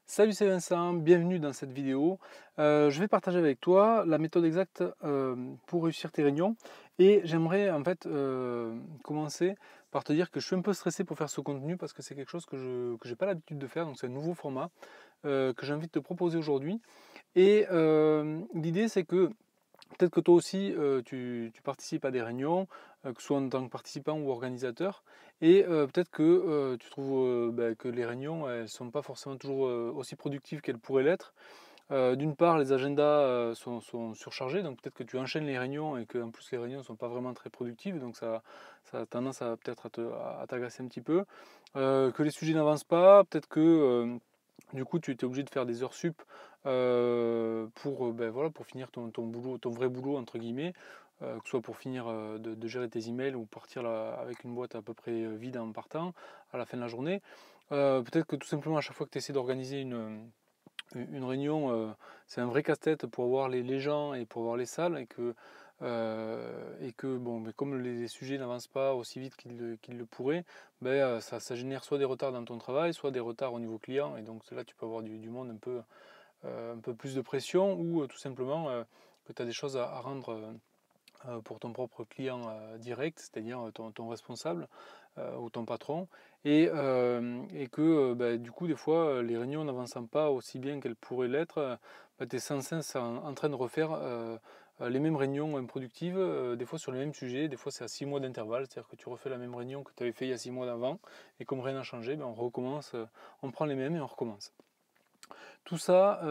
Salut, c'est Vincent, bienvenue dans cette vidéo. Je vais partager avec toi la méthode exacte pour réussir tes réunions et j'aimerais en fait commencer par te dire que je suis un peu stressé pour faire ce contenu parce que c'est quelque chose que je n'ai pas l'habitude de faire, donc c'est un nouveau format que j'ai envie de te proposer aujourd'hui. Et l'idée c'est que peut-être que toi aussi, tu participes à des réunions, que ce soit en tant que participant ou organisateur, et peut-être que tu trouves que les réunions, elles ne sont pas forcément toujours aussi productives qu'elles pourraient l'être. D'une part, les agendas sont surchargés, donc peut-être que tu enchaînes les réunions et que en plus les réunions ne sont pas vraiment très productives, donc ça a tendance à peut-être à t'agacer un petit peu. Que les sujets n'avancent pas, peut-être que du coup, tu étais obligé de faire des heures sup pour, voilà, pour finir ton boulot, ton vrai boulot, entre guillemets, que ce soit pour finir de gérer tes emails ou partir là, avec une boîte à peu près vide en partant à la fin de la journée. Peut-être que tout simplement, à chaque fois que tu essaies d'organiser une réunion, c'est un vrai casse-tête pour voir les gens et pour voir les salles et que bon, mais comme les sujets n'avancent pas aussi vite qu'ils le pourraient, ça génère soit des retards dans ton travail, soit des retards au niveau client et donc là tu peux avoir du monde un peu plus de pression ou tout simplement que tu as des choses à rendre pour ton propre client direct, c'est-à-dire ton responsable ou ton patron, et que du coup, des fois, les réunions n'avançant pas aussi bien qu'elles pourraient l'être, tu es sans cesse en train de refaire les mêmes réunions improductives, des fois sur les mêmes sujets, des fois c'est à 6 mois d'intervalle, c'est-à-dire que tu refais la même réunion que tu avais fait il y a 6 mois d'avant, et comme rien n'a changé, on recommence, on prend les mêmes et on recommence. Tout ça,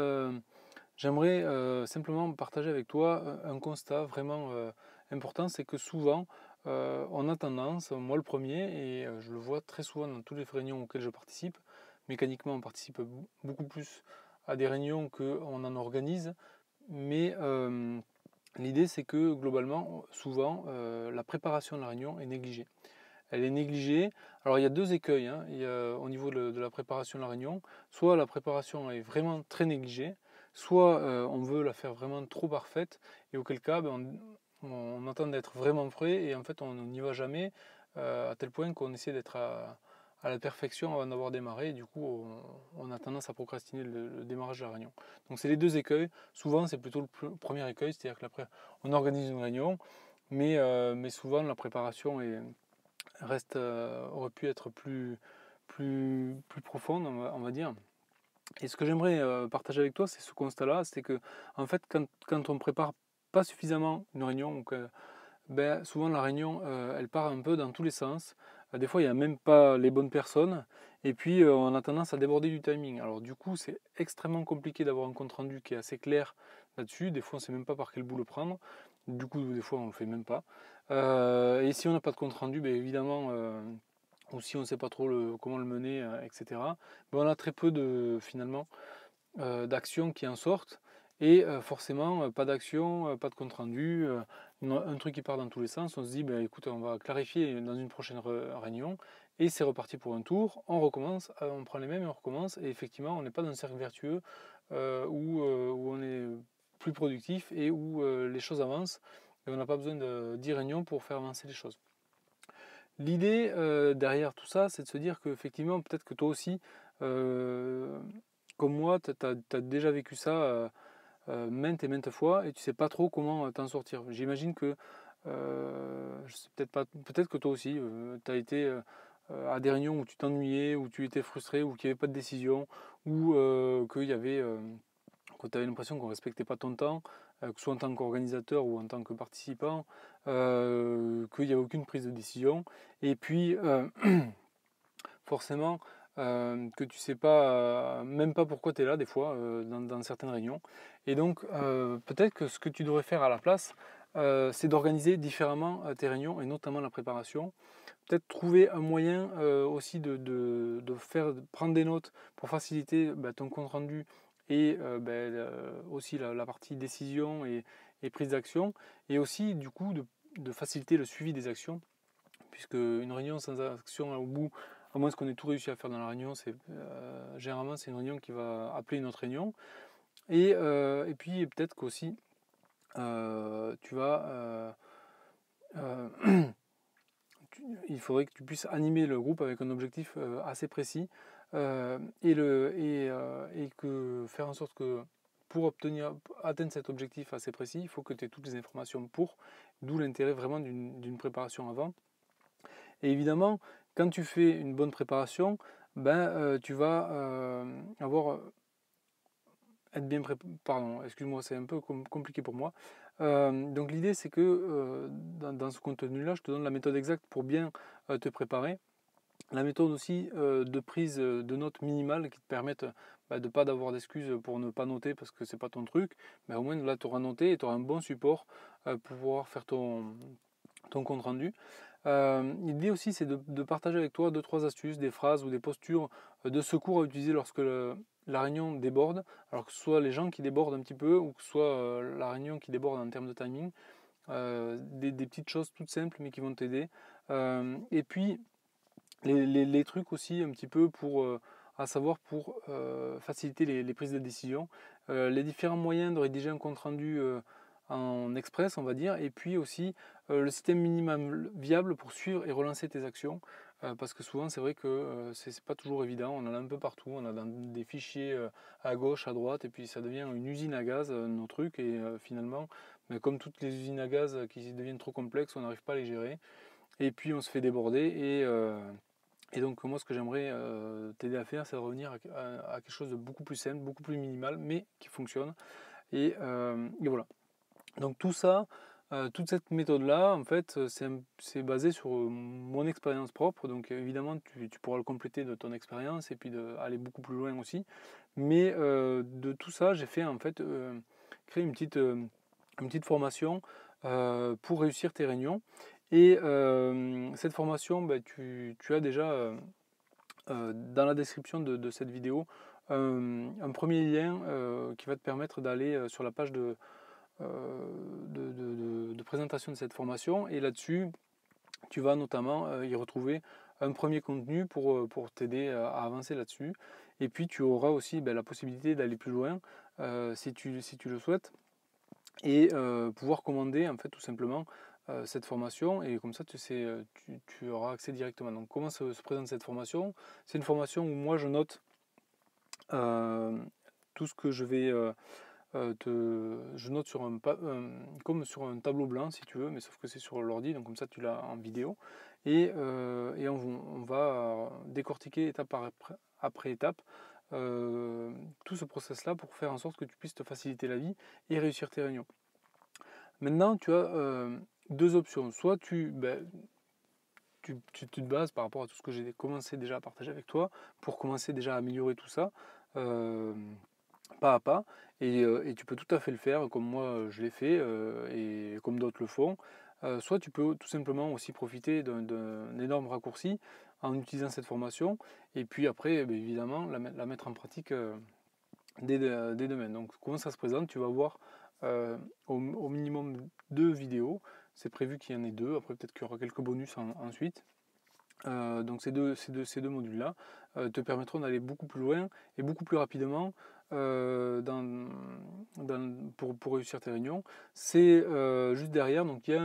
j'aimerais simplement partager avec toi un constat vraiment important, c'est que souvent on a tendance, moi le premier, et je le vois très souvent dans toutes les réunions auxquelles je participe, mécaniquement on participe beaucoup plus à des réunions qu'on en organise, mais l'idée c'est que globalement, souvent, la préparation de la réunion est négligée. Elle est négligée. Alors il y a deux écueils hein. Au niveau de la préparation de la réunion. Soit la préparation est vraiment très négligée, soit on veut la faire vraiment trop parfaite, et auquel cas on attend d'être vraiment prêt, et en fait on n'y va jamais, à tel point qu'on essaie d'être à la perfection avant d'avoir démarré, et du coup on a tendance à procrastiner le démarrage de la réunion. Donc c'est les deux écueils. Souvent c'est plutôt le premier écueil, c'est-à-dire que on organise une réunion, mais souvent la préparation aurait pu être plus profonde, on va dire. Et ce que j'aimerais partager avec toi, c'est ce constat-là, c'est que en fait, quand on prépare pas suffisamment une réunion, ou que, souvent la réunion, elle part un peu dans tous les sens. Des fois, il n'y a même pas les bonnes personnes, et puis on a tendance à déborder du timing. Alors du coup, c'est extrêmement compliqué d'avoir un compte-rendu qui est assez clair là-dessus. Des fois, on ne sait même pas par quel bout le prendre. Du coup, des fois, on ne le fait même pas. Et si on n'a pas de compte-rendu, évidemment, ou si on ne sait pas trop comment le mener, etc., on a très peu finalement d'actions qui en sortent, et forcément pas d'action, pas de compte rendu, un truc qui part dans tous les sens. On se dit écoute, on va clarifier dans une prochaine réunion, et c'est reparti pour un tour, on recommence, on prend les mêmes et on recommence, et effectivement on n'est pas dans un cercle vertueux où on est plus productif et où les choses avancent, et on n'a pas besoin de 10 réunions pour faire avancer les choses. L'idée derrière tout ça, c'est de se dire qu'effectivement, peut-être que toi aussi, euh, comme moi, tu as déjà vécu ça maintes et maintes fois, et tu sais pas trop comment t'en sortir. J'imagine que, je sais peut-être pas, peut-être que toi aussi, tu as été à des réunions où tu t'ennuyais, où tu étais frustré, où il n'y avait pas de décision, ou qu'il y avait quand tu avais l'impression qu'on ne respectait pas ton temps, que ce soit en tant qu'organisateur ou en tant que participant, qu'il n'y avait aucune prise de décision. Et puis, forcément, que tu sais pas, même pas pourquoi tu es là des fois, dans certaines réunions. Et donc, peut-être que ce que tu devrais faire à la place, c'est d'organiser différemment tes réunions, et notamment la préparation. Peut-être trouver un moyen aussi de prendre des notes pour faciliter ton compte rendu, et aussi la partie décision et prise d'action, et aussi du coup de faciliter le suivi des actions, puisque une réunion sans action au bout, à moins qu'on ait tout réussi à faire dans la réunion, généralement c'est une réunion qui va appeler une autre réunion. Et puis peut-être qu'aussi tu vas il faudrait que tu puisses animer le groupe avec un objectif assez précis. et que faire en sorte que pour atteindre cet objectif assez précis, il faut que tu aies toutes les informations pour, d'où l'intérêt vraiment d'une préparation avant. Et évidemment, quand tu fais une bonne préparation, tu vas être bien préparé. Pardon, excuse-moi, c'est un peu compliqué pour moi. Donc l'idée, c'est que dans ce contenu-là, je te donne la méthode exacte pour bien te préparer. La méthode aussi de prise de notes minimales qui te permettent de ne pas d'avoir d'excuses pour ne pas noter parce que c'est pas ton truc. Mais au moins là, tu auras noté et tu auras un bon support pour pouvoir faire ton compte rendu. L'idée aussi, c'est de partager avec toi 2-3 astuces, des phrases ou des postures de secours à utiliser lorsque la réunion déborde. Alors que ce soit les gens qui débordent un petit peu ou que ce soit la réunion qui déborde en termes de timing. Des petites choses toutes simples mais qui vont t'aider. Et puis, les trucs aussi un petit peu à savoir pour faciliter les prises de décision. Les différents moyens de rédiger un compte rendu en express, on va dire, et puis aussi le système minimum viable pour suivre et relancer tes actions. Parce que souvent, c'est vrai que c'est pas toujours évident. On en a un peu partout. On a des fichiers à gauche, à droite, et puis ça devient une usine à gaz, nos trucs. Et finalement, comme toutes les usines à gaz qui deviennent trop complexes, on n'arrive pas à les gérer. Et puis on se fait déborder. Et donc moi ce que j'aimerais t'aider à faire, c'est de revenir à quelque chose de beaucoup plus simple, beaucoup plus minimal, mais qui fonctionne. Et voilà. Donc tout ça, toute cette méthode-là, en fait, c'est basé sur mon expérience propre. Donc évidemment, tu pourras le compléter de ton expérience et puis aller beaucoup plus loin aussi. Mais de tout ça, j'ai fait en fait créer une petite formation pour réussir tes réunions. Et cette formation, tu as déjà dans la description de cette vidéo un premier lien qui va te permettre d'aller sur la page de présentation de cette formation. Et là-dessus, tu vas notamment y retrouver un premier contenu pour t'aider à avancer là-dessus. Et puis tu auras aussi la possibilité d'aller plus loin si tu le souhaites et pouvoir commander en fait tout simplement cette formation et comme ça tu sais tu auras accès directement. Donc comment se présente cette formation? C'est une formation où moi je note tout ce que je vais je note sur comme sur un tableau blanc si tu veux, mais sauf que c'est sur l'ordi, donc comme ça tu l'as en vidéo et on va décortiquer étape après étape tout ce process là pour faire en sorte que tu puisses te faciliter la vie et réussir tes réunions. Maintenant, tu as deux options. Soit tu te bases par rapport à tout ce que j'ai commencé déjà à partager avec toi pour commencer déjà à améliorer tout ça pas à pas. Et tu peux tout à fait le faire comme moi je l'ai fait et comme d'autres le font. Soit tu peux tout simplement aussi profiter d'un énorme raccourci en utilisant cette formation et puis après évidemment la mettre en pratique dès demain. Donc comment ça se présente? Tu vas voir au minimum 2 vidéos. C'est prévu qu'il y en ait 2. Après peut-être qu'il y aura quelques bonus ensuite. Donc ces deux modules-là te permettront d'aller beaucoup plus loin et beaucoup plus rapidement pour réussir tes réunions. C'est juste derrière, donc il y a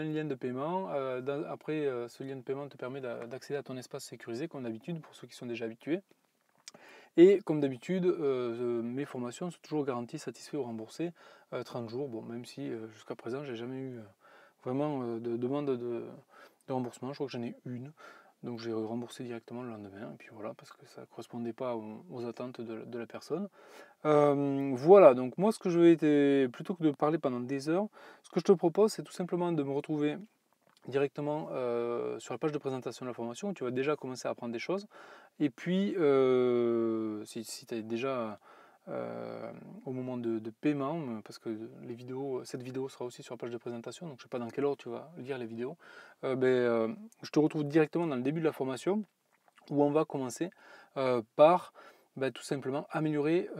un lien de paiement. Après, ce lien de paiement te permet d'accéder à ton espace sécurisé comme d'habitude pour ceux qui sont déjà habitués. Et comme d'habitude, mes formations sont toujours garanties, satisfaites ou remboursées 30 jours. Bon, même si jusqu'à présent, j'ai jamais eu vraiment de demande de remboursement. Je crois que j'en ai une. Donc j'ai remboursé directement le lendemain. Et puis voilà, parce que ça ne correspondait pas aux attentes de la personne. Voilà, donc moi, ce que je vais, plutôt que de parler pendant des heures, ce que je te propose, c'est tout simplement de me retrouver directement sur la page de présentation de la formation où tu vas déjà commencer à apprendre des choses. Et puis, si tu es déjà au moment de paiement, parce que cette vidéo sera aussi sur la page de présentation, donc je ne sais pas dans quelle ordre tu vas lire les vidéos, je te retrouve directement dans le début de la formation où on va commencer par tout simplement améliorer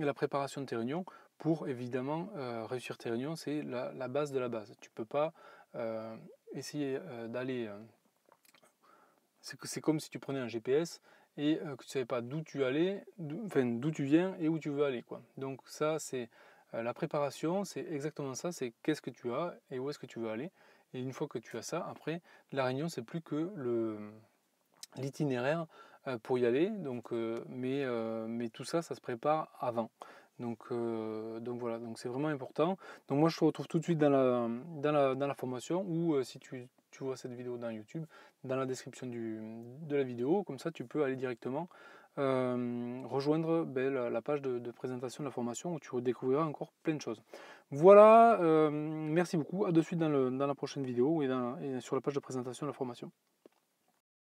la préparation de tes réunions pour évidemment réussir tes réunions. C'est la base de la base. Tu ne peux pas essayer d'aller... c'est comme si tu prenais un GPS et que tu ne savais pas d'où tu allais, d'où tu viens et où tu veux aller, quoi. Donc ça, c'est la préparation, c'est exactement ça, c'est qu'est-ce que tu as et où est-ce que tu veux aller. Et une fois que tu as ça, après, la réunion, c'est plus que l'itinéraire pour y aller. Donc, mais tout ça, ça se prépare avant. Donc voilà, donc c'est vraiment important. Donc moi je te retrouve tout de suite dans la formation ou si tu vois cette vidéo dans YouTube, dans la description de la vidéo, comme ça tu peux aller directement rejoindre la page de présentation de la formation où tu redécouvriras encore plein de choses. Voilà, merci beaucoup, à de suite dans la prochaine vidéo et sur la page de présentation de la formation.